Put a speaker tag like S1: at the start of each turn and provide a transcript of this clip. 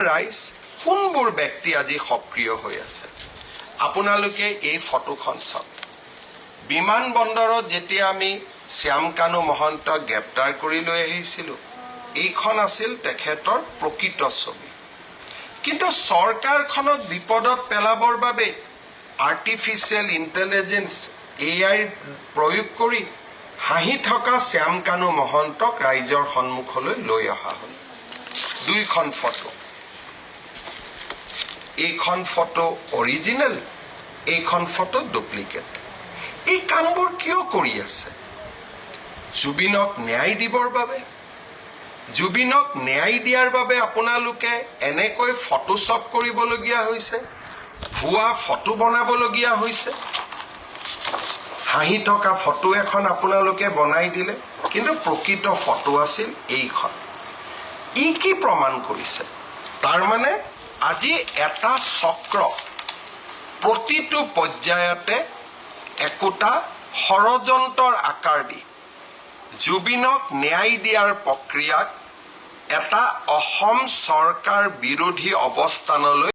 S1: ৰাইজ কোনবোৰ ব্যক্তি আজি সক্ৰিয় হৈ আছে আপোনালোকে এই ফটোখন চাওক বিমানবন্দৰত যেতিয়া আমি শ্যাম কানু মহন্তক গ্ৰেপ্তাৰ কৰি লৈ আহিছিলোঁ এইখন আছিল তেখেতৰ প্ৰকৃত ছবি কিন্তু চৰকাৰখনক বিপদত পেলাবৰ বাবে আৰ্টিফিচিয়েল ইণ্টেলিজেন্স AI প্ৰয়োগ কৰি হাঁহি থকা শ্যাম কানু মহন্তক ৰাইজৰ সন্মুখলৈ লৈ অহা হ'ল দুইখন ফটো এইখন ফটো অৰিজিনেল এইখন ফটো ডুপ্লিকেট এই কামবোৰ কিয় কৰি আছে জুবিনক ন্যায় দিবৰ বাবে জুবিনক ন্যায় দিয়াৰ বাবে আপোনালোকে এনেকৈ ফটোশ্বপ কৰিবলগীয়া হৈছে ভুৱা ফটো বনাবলগীয়া হৈছে হাঁহি থকা ফটো এখন আপোনালোকে বনাই দিলে কিন্তু প্ৰকৃত ফটো আছিল এইখন ই কি প্ৰমাণ কৰিছে তাৰ মানে আজি এটা চক্ৰ প্ৰতিটো পৰ্যায়তে একোটা ষড়যন্ত্ৰৰ আকাৰ দি জুবিনক ন্যায় দিয়াৰ প্ৰক্ৰিয়াক এটা অসম চৰকাৰ বিৰোধী অৱস্থানলৈ